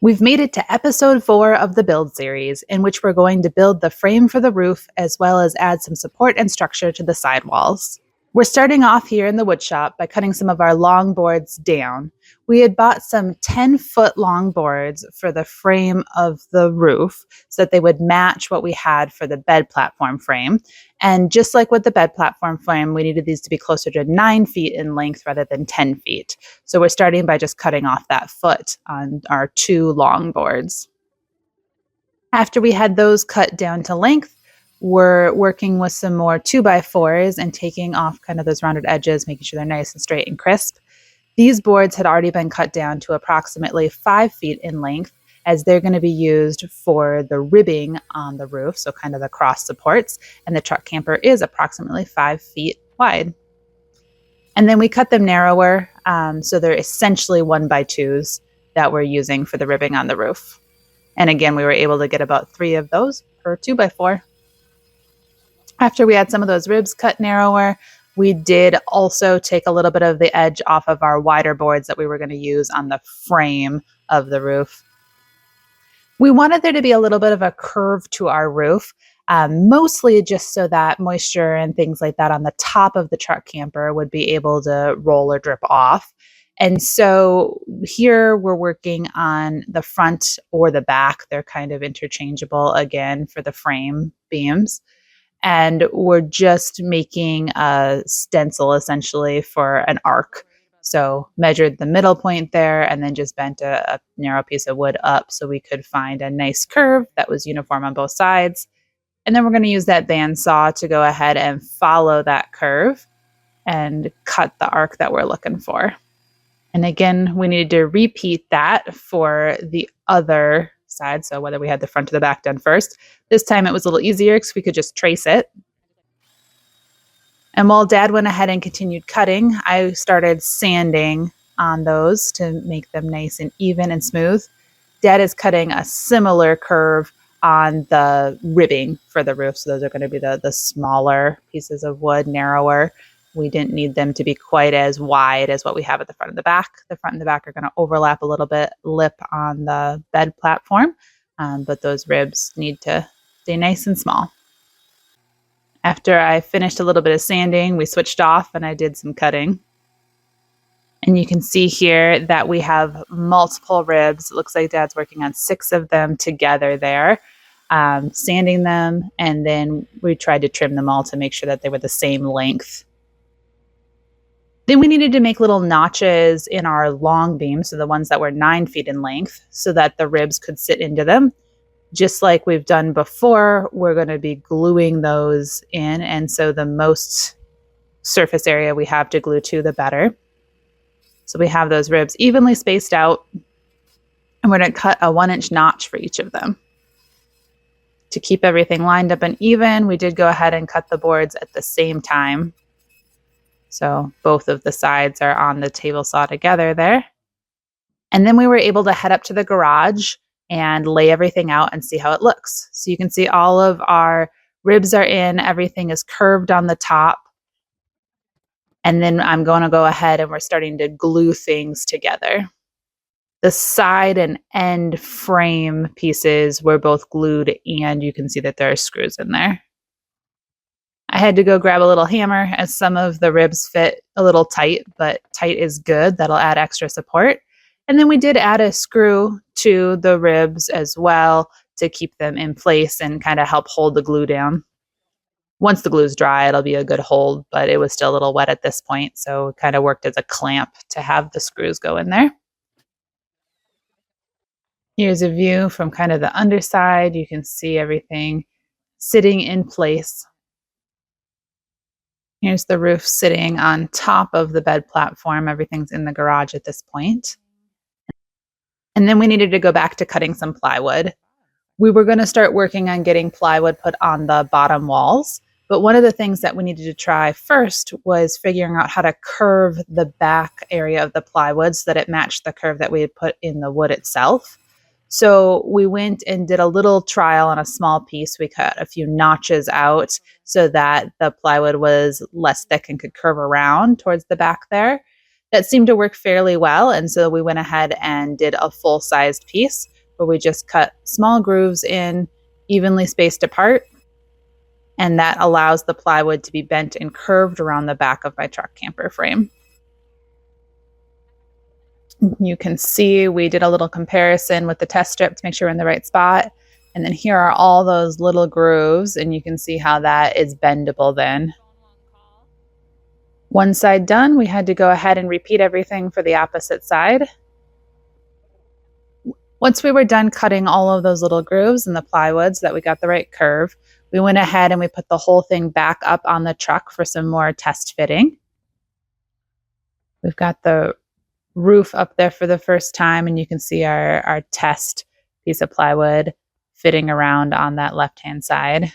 We've made it to episode 4 of the build series, in which we're going to build the frame for the roof as well as add some support and structure to the sidewalls. We're starting off here in the wood shop by cutting some of our long boards down. We had bought some 10-foot long boards for the frame of the roof so that they would match what we had for the bed platform frame. And just like with the bed platform frame, we needed these to be closer to 9 feet in length rather than 10 feet. So we're starting by just cutting off that foot on our 2 long boards. After we had those cut down to length, we're working with some more 2x4s and taking off kind of those rounded edges, making sure they're nice and straight and crisp. These boards had already been cut down to approximately 5 feet in length, as they're going to be used for the ribbing on the roof, so kind of the cross supports, and the truck camper is approximately 5 feet wide. And then we cut them narrower, so they're essentially 1x2s that we're using for the ribbing on the roof. And again, we were able to get about 3 of those per 2x4. After we had some of those ribs cut narrower, we did also take a little bit of the edge off of our wider boards that we were going to use on the frame of the roof. We wanted there to be a little bit of a curve to our roof, mostly just so that moisture and things like that on the top of the truck camper would be able to roll or drip off. And so here we're working on the front or the back. They're kind of interchangeable again for the frame beams. And we're just making a stencil essentially for an arc. So measured the middle point there and then just bent a narrow piece of wood up so we could find a nice curve that was uniform on both sides. And then we're going to use that bandsaw to go ahead and follow that curve and cut the arc that we're looking for. And again, we needed to repeat that for the other side. So whether we had the front or the back done first, this time it was a little easier because we could just trace it. And while Dad went ahead and continued cutting, I started sanding on those to make them nice and even and smooth. Dad is cutting a similar curve on the ribbing for the roof. So those are going to be the smaller pieces of wood, narrower. We didn't need them to be quite as wide as what we have at the front and the back. The front and the back are going to overlap a little bit, lip on the bed platform, but those ribs need to stay nice and small. After I finished a little bit of sanding, we switched off and I did some cutting. And you can see here that we have multiple ribs. It looks like Dad's working on 6 of them together there, sanding them, and then we tried to trim them all to make sure that they were the same length. Then we needed to make little notches in our long beams, so the ones that were 9 feet in length, so that the ribs could sit into them. Just like we've done before, we're going to be gluing those in, and so the most surface area we have to glue to, the better. So we have those ribs evenly spaced out, and we're going to cut a 1-inch notch for each of them. To keep everything lined up and even, we did go ahead and cut the boards at the same time. So both of the sides are on the table saw together there. And then we were able to head up to the garage and lay everything out and see how it looks. So you can see all of our ribs are in, everything is curved on the top. And then I'm going to go ahead and we're starting to glue things together. The side and end frame pieces were both glued, and you can see that there are screws in there. I had to go grab a little hammer as some of the ribs fit a little tight, but tight is good. That'll add extra support. And then we did add a screw to the ribs as well to keep them in place and kind of help hold the glue down. Once the glue's dry, it'll be a good hold, but it was still a little wet at this point, so it kind of worked as a clamp to have the screws go in there. Here's a view from kind of the underside. You can see everything sitting in place. Here's the roof sitting on top of the bed platform. Everything's in the garage at this point. And then we needed to go back to cutting some plywood. We were going to start working on getting plywood put on the bottom walls. But one of the things that we needed to try first was figuring out how to curve the back area of the plywood so that it matched the curve that we had put in the wood itself. So we went and did a little trial on a small piece. We cut a few notches out so that the plywood was less thick and could curve around towards the back there. That seemed to work fairly well, and so we went ahead and did a full-sized piece where we just cut small grooves in, evenly spaced apart, and that allows the plywood to be bent and curved around the back of my truck camper frame. You can see we did a little comparison with the test strip to make sure we're in the right spot. And then here are all those little grooves, and you can see how that is bendable then. One side done, we had to go ahead and repeat everything for the opposite side. Once we were done cutting all of those little grooves in the plywood so that we got the right curve, we went ahead and we put the whole thing back up on the truck for some more test fitting. We've got the roof up there for the first time, and you can see our test piece of plywood fitting around on that left-hand side.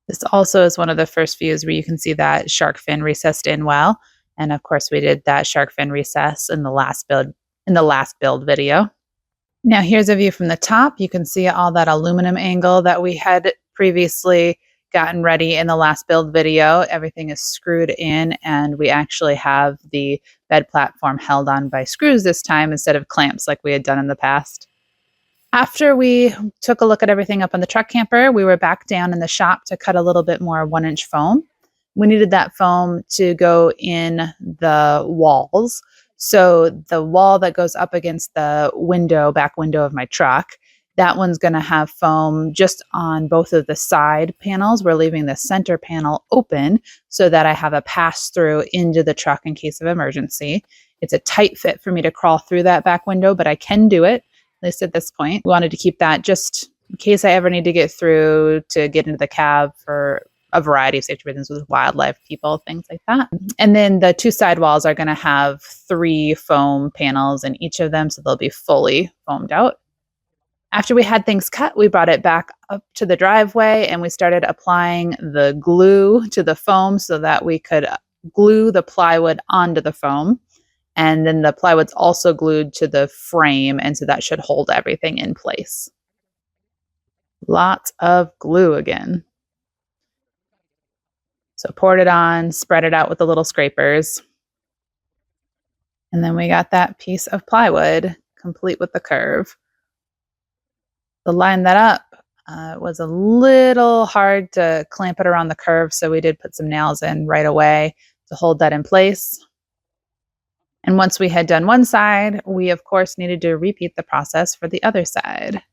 This also is one of the first views where you can see that shark fin recessed in well. And of course, we did that shark fin recess in the last build video. Now here's a view from the top. You can see all that aluminum angle that we had previously gotten ready in the last build video. Everything is screwed in, and we actually have the bed platform held on by screws this time instead of clamps like we had done in the past. After we took a look at everything up on the truck camper, we were back down in the shop to cut a little bit more 1-inch foam. We needed that foam to go in the walls. So the wall that goes up against the back window of my truck, that one's going to have foam just on both of the side panels. We're leaving the center panel open so that I have a pass through into the truck in case of emergency. It's a tight fit for me to crawl through that back window, but I can do it. At least at this point. We wanted to keep that just in case I ever need to get through to get into the cab for a variety of safety reasons with wildlife, people, things like that. And then the two side walls are going to have 3 foam panels in each of them, so they'll be fully foamed out. After we had things cut, we brought it back up to the driveway and we started applying the glue to the foam so that we could glue the plywood onto the foam. And then the plywood's also glued to the frame, and so that should hold everything in place. Lots of glue again. So poured it on, spread it out with the little scrapers. And then we got that piece of plywood complete with the curve. To line that up, it was a little hard to clamp it around the curve, so we did put some nails in right away to hold that in place. And once we had done one side, we of course needed to repeat the process for the other side.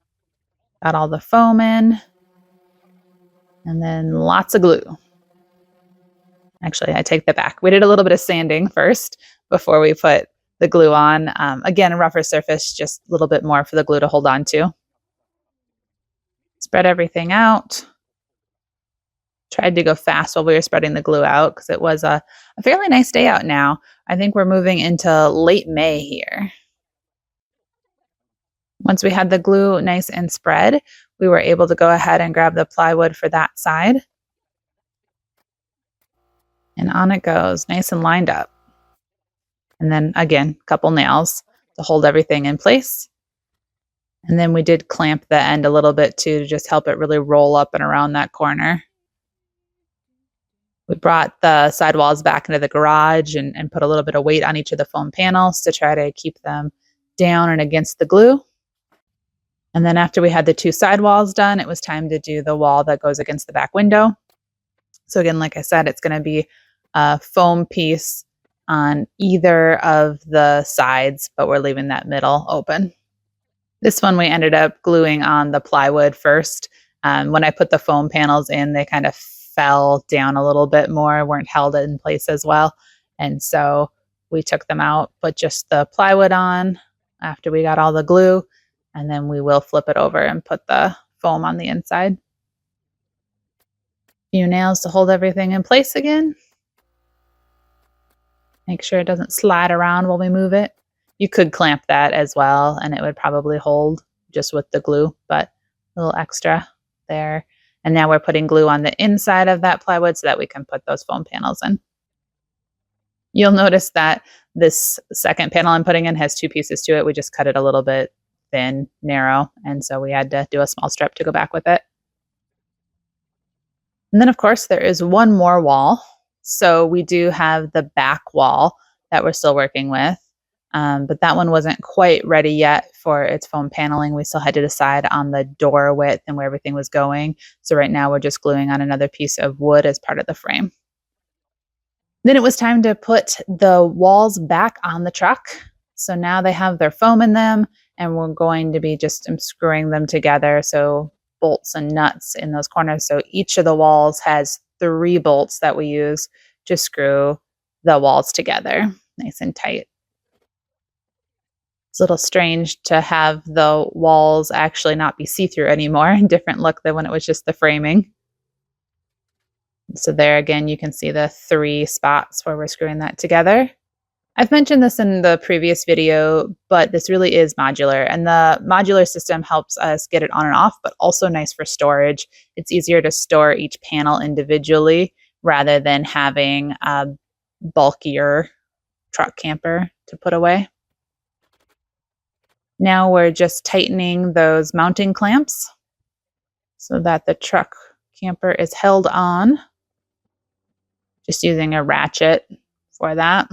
Got all the foam in, and then lots of glue. Actually, I take that back. We did a little bit of sanding first before we put the glue on. Again, a rougher surface, just a little bit more for the glue to hold on to. Spread everything out. Tried to go fast while we were spreading the glue out because it was a fairly nice day out now. I think we're moving into late May here. Once we had the glue nice and spread, we were able to go ahead and grab the plywood for that side. And on it goes, nice and lined up. And then again, a couple nails to hold everything in place. And then we did clamp the end a little bit too to just help it really roll up and around that corner. We brought the sidewalls back into the garage and put a little bit of weight on each of the foam panels to try to keep them down and against the glue. And then after we had the 2 sidewalls done, it was time to do the wall that goes against the back window. So again, like I said, it's going to be a foam piece on either of the sides, but we're leaving that middle open. This one we ended up gluing on the plywood first. When I put the foam panels in, they kind of fell down a little bit more, weren't held in place as well. And so we took them out, put just the plywood on after we got all the glue, and then we will flip it over and put the foam on the inside. Few nails to hold everything in place again. Make sure it doesn't slide around while we move it. You could clamp that as well, and it would probably hold just with the glue, but a little extra there. And now we're putting glue on the inside of that plywood so that we can put those foam panels in. You'll notice that this second panel I'm putting in has 2 pieces to it. We just cut it a little bit thin, narrow, and so we had to do a small strip to go back with it. And then of course there is one more wall. So we do have the back wall that we're still working with. But that one wasn't quite ready yet for its foam paneling. We still had to decide on the door width and where everything was going. So right now we're just gluing on another piece of wood as part of the frame. Then it was time to put the walls back on the truck. So now they have their foam in them, and we're going to be just screwing them together. So bolts and nuts in those corners. So each of the walls has 3 bolts that we use to screw the walls together nice and tight. It's a little strange to have the walls actually not be see-through anymore. Different look than when it was just the framing. So there again, you can see the 3 spots where we're screwing that together. I've mentioned this in the previous video, but this really is modular, and the modular system helps us get it on and off, but also nice for storage. It's easier to store each panel individually rather than having a bulkier truck camper to put away. Now we're just tightening those mounting clamps so that the truck camper is held on. Just using a ratchet for that.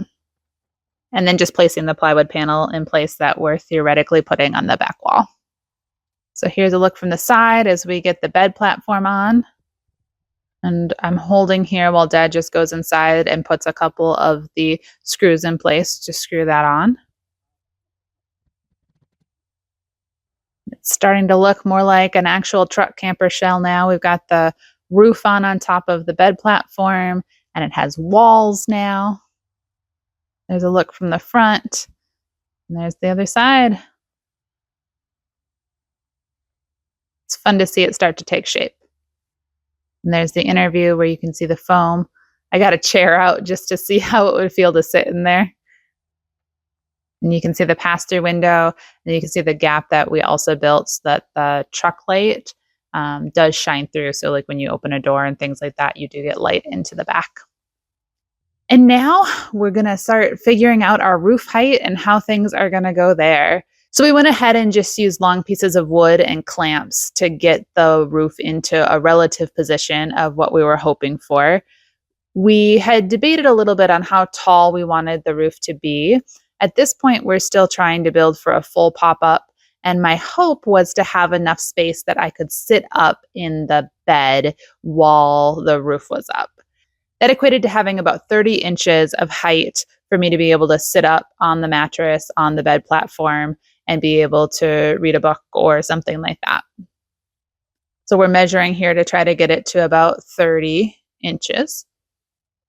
And then just placing the plywood panel in place that we're theoretically putting on the back wall. So here's a look from the side as we get the bed platform on. And I'm holding here while Dad just goes inside and puts a couple of the screws in place to screw that on. It's starting to look more like an actual truck camper shell now. We've got the roof on top of the bed platform, and it has walls now. There's a look from the front, and there's the other side. It's fun to see it start to take shape. And there's the inner view where you can see the foam. I got a chair out just to see how it would feel to sit in there. And you can see the pass-through window, and you can see the gap that we also built so that the truck light does shine through. So like when you open a door and things like that, you do get light into the back. And now we're going to start figuring out our roof height and how things are going to go there. So we went ahead and just used long pieces of wood and clamps to get the roof into a relative position of what we were hoping for. We had debated a little bit on how tall we wanted the roof to be. At this point, we're still trying to build for a full pop-up, and my hope was to have enough space that I could sit up in the bed while the roof was up. That equated to having about 30 inches of height for me to be able to sit up on the mattress on the bed platform and be able to read a book or something like that. So we're measuring here to try to get it to about 30 inches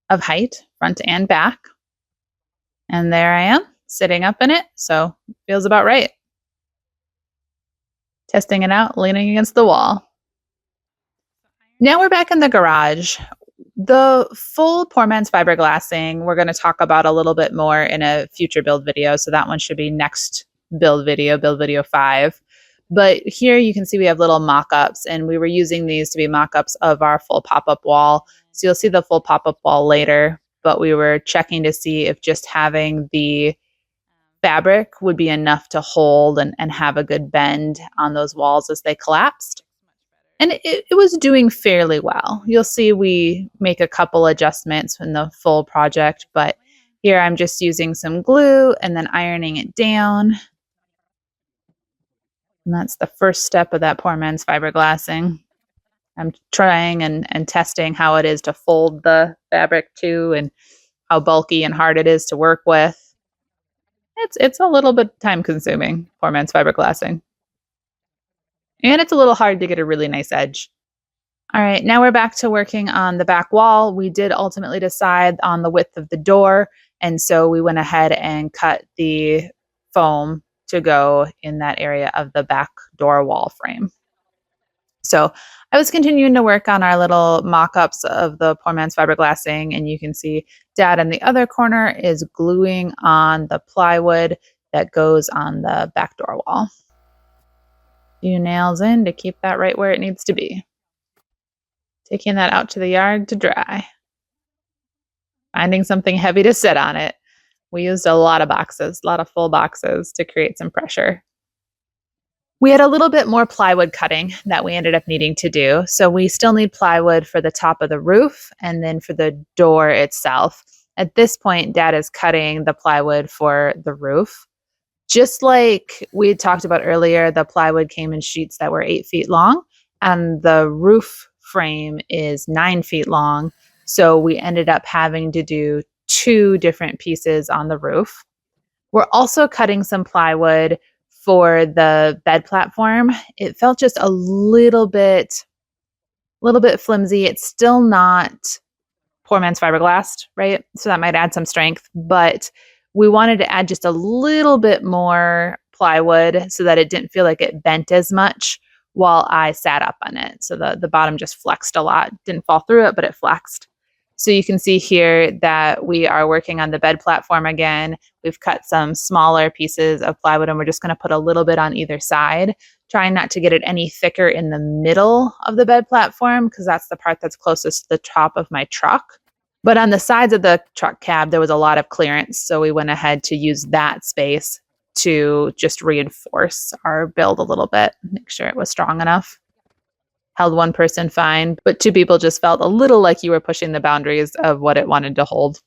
of height, front and back. And there I am, sitting up in it, so it feels about right. Testing it out, leaning against the wall. Now we're back in the garage. The full poor man's fiberglassing we're going to talk about a little bit more in a future build video, so that one should be next build video 5. But here you can see we have little mock-ups, and we were using these to be mock-ups of our full pop-up wall. So you'll see the full pop-up wall later, but we were checking to see if just having the fabric would be enough to hold and have a good bend on those walls as they collapsed. And it was doing fairly well. You'll see we make a couple adjustments in the full project, but here I'm just using some glue and then ironing it down. And that's the first step of that poor man's fiberglassing. I'm trying and testing how it is to fold the fabric too, and how bulky and hard it is to work with. It's a little bit time consuming, poor man's fiberglassing. And it's a little hard to get a really nice edge. All right, now we're back to working on the back wall. We did ultimately decide on the width of the door, and so we went ahead and cut the foam to go in that area of the back door wall frame. So I was continuing to work on our little mock-ups of the poor man's fiberglassing, and you can see Dad in the other corner is gluing on the plywood that goes on the back door wall. Few nails in to keep that right where it needs to be. Taking that out to the yard to dry. Finding something heavy to sit on it. We used a lot of boxes, a lot of full boxes to create some pressure. We had a little bit more plywood cutting that we ended up needing to do. So we still need plywood for the top of the roof and then for the door itself. At this point, Dad is cutting the plywood for the roof. Just like we had talked about earlier, the plywood came in sheets that were 8 feet long, and the roof frame is 9 feet long. So we ended up having to do 2 different pieces on the roof. We're also cutting some plywood for the bed platform. It felt just a little bit flimsy. It's still not poor man's fiberglass, right? So that might add some strength, but we wanted to add just a little bit more plywood so that it didn't feel like it bent as much while I sat up on it. So the bottom just flexed a lot. Didn't fall through it, but it flexed. So you can see here that we are working on the bed platform again. We've cut some smaller pieces of plywood and we're just going to put a little bit on either side, trying not to get it any thicker in the middle of the bed platform because that's the part that's closest to the top of my truck. But on the sides of the truck cab, there was a lot of clearance. So we went ahead to use that space to just reinforce our build a little bit, make sure it was strong enough. Held one person fine, but 2 people just felt a little like you were pushing the boundaries of what it wanted to hold.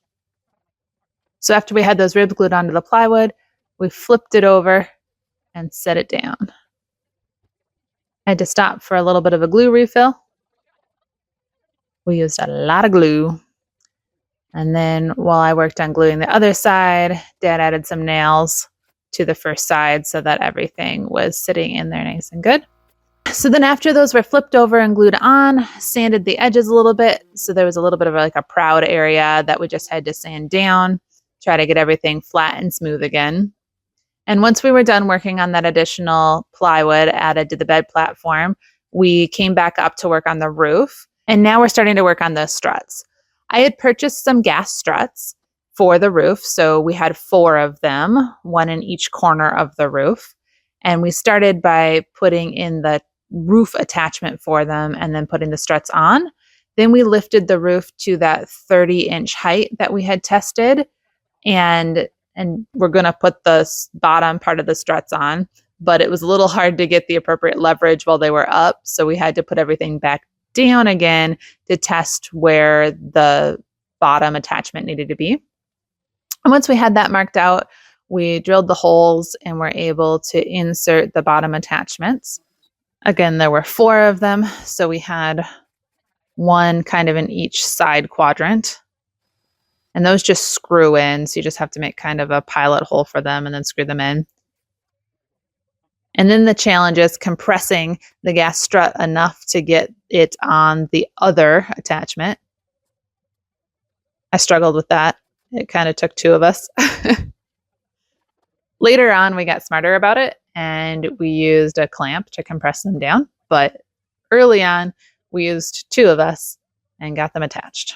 So after we had those ribs glued onto the plywood, we flipped it over and set it down. I had to stop for a little bit of a glue refill. We used a lot of glue. And then while I worked on gluing the other side, Dad added some nails to the first side so that everything was sitting in there nice and good. So then after those were flipped over and glued on, sanded the edges a little bit. So there was a little bit of like a proud area that we just had to sand down, try to get everything flat and smooth again. And once we were done working on that additional plywood added to the bed platform, we came back up to work on the roof. And now we're starting to work on the struts. I had purchased some gas struts for the roof. So we had 4 of them, 1 in each corner of the roof. And we started by putting in the roof attachment for them and then putting the struts on. Then we lifted the roof to that 30-inch height that we had tested. And we're going to put the bottom part of the struts on, but it was a little hard to get the appropriate leverage while they were up. So we had to put everything back down again to test where the bottom attachment needed to be. And once we had that marked out, we drilled the holes and were able to insert the bottom attachments. Again, there were 4 of them, so we had 1 kind of in each side quadrant. And those just screw in, so you just have to make kind of a pilot hole for them and then screw them in. And then the challenge is compressing the gas strut enough to get it on the other attachment. I struggled with that. It kind of took 2 of us. Later on, we got smarter about it and we used a clamp to compress them down. But early on, we used 2 of us and got them attached.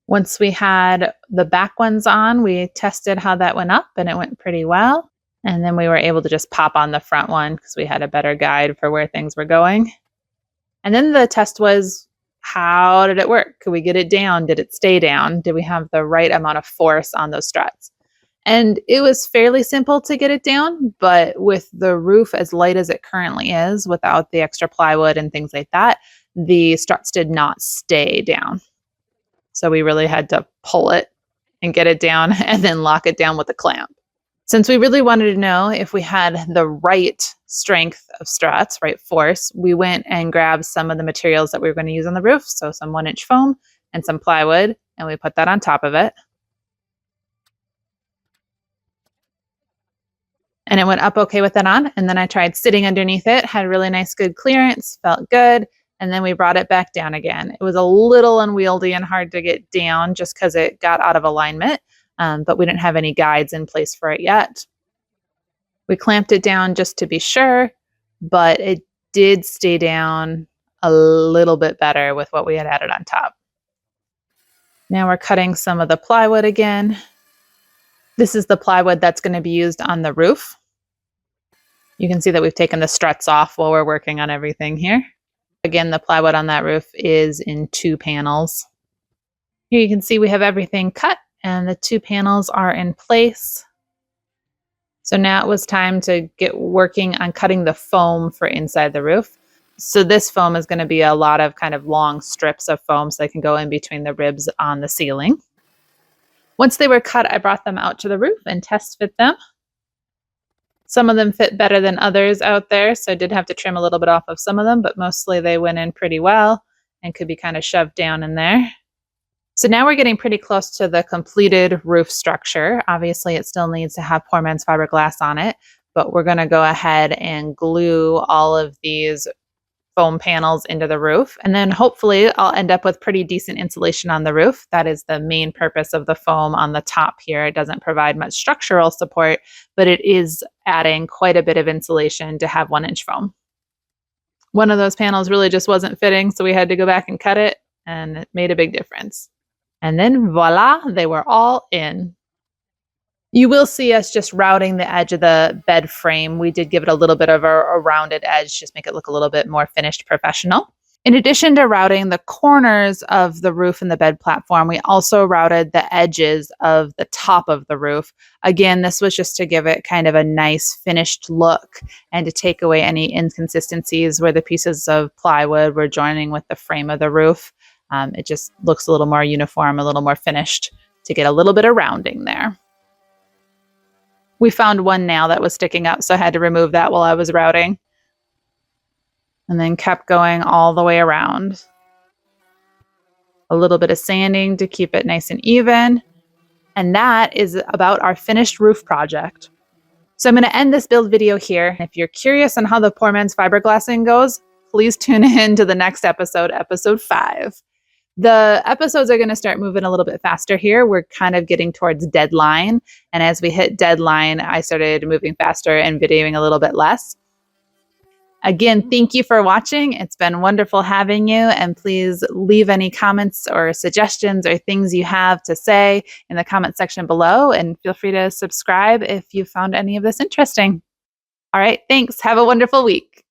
Once we had the back ones on, we tested how that went up and it went pretty well. And then we were able to just pop on the front one because we had a better guide for where things were going. And then the test was, how did it work? Could we get it down? Did it stay down? Did we have the right amount of force on those struts? And it was fairly simple to get it down, but with the roof as light as it currently is, without the extra plywood and things like that, the struts did not stay down. So we really had to pull it and get it down and then lock it down with a clamp. Since we really wanted to know if we had the right strength of struts, right force, we went and grabbed some of the materials that we were going to use on the roof. So some 1-inch foam and some plywood, and we put that on top of it. And it went up okay with that on. And then I tried sitting underneath it, had really nice, good clearance, felt good. And then we brought it back down again. It was a little unwieldy and hard to get down just because it got out of alignment, but we didn't have any guides in place for it yet. We clamped it down just to be sure, but it did stay down a little bit better with what we had added on top. Now we're cutting some of the plywood again. This is the plywood that's going to be used on the roof. You can see that we've taken the struts off while we're working on everything here. Again, the plywood on that roof is in 2 panels. Here you can see we have everything cut and the 2 panels are in place. So now it was time to get working on cutting the foam for inside the roof. So this foam is going to be a lot of kind of long strips of foam so they can go in between the ribs on the ceiling. Once they were cut, I brought them out to the roof and test fit them. Some of them fit better than others out there, so I did have to trim a little bit off of some of them, but mostly they went in pretty well and could be kind of shoved down in there. So now we're getting pretty close to the completed roof structure. Obviously, it still needs to have poor man's fiberglass on it, but we're going to go ahead and glue all of these foam panels into the roof. And then hopefully I'll end up with pretty decent insulation on the roof. That is the main purpose of the foam on the top here. It doesn't provide much structural support, but it is adding quite a bit of insulation to have 1-inch foam. One of those panels really just wasn't fitting, so we had to go back and cut it, and it made a big difference. And then voila, they were all in. You will see us just routing the edge of the bed frame. We did give it a little bit of a rounded edge, just make it look a little bit more finished professional. In addition to routing the corners of the roof and the bed platform, we also routed the edges of the top of the roof. Again, this was just to give it kind of a nice finished look and to take away any inconsistencies where the pieces of plywood were joining with the frame of the roof. It just looks a little more uniform, a little more finished to get a little bit of rounding there. We found one nail that was sticking up, so I had to remove that while I was routing. And then kept going all the way around. A little bit of sanding to keep it nice and even. And that is about our finished roof project. So I'm going to end this build video here. If you're curious on how the poor man's fiberglassing goes, please tune in to the next episode, episode 5. The episodes are going to start moving a little bit faster here. We're kind of getting towards deadline. And as we hit deadline, I started moving faster and videoing a little bit less. Again, thank you for watching. It's been wonderful having you. And please leave any comments or suggestions or things you have to say in the comment section below. And feel free to subscribe if you found any of this interesting. All right, thanks. Have a wonderful week.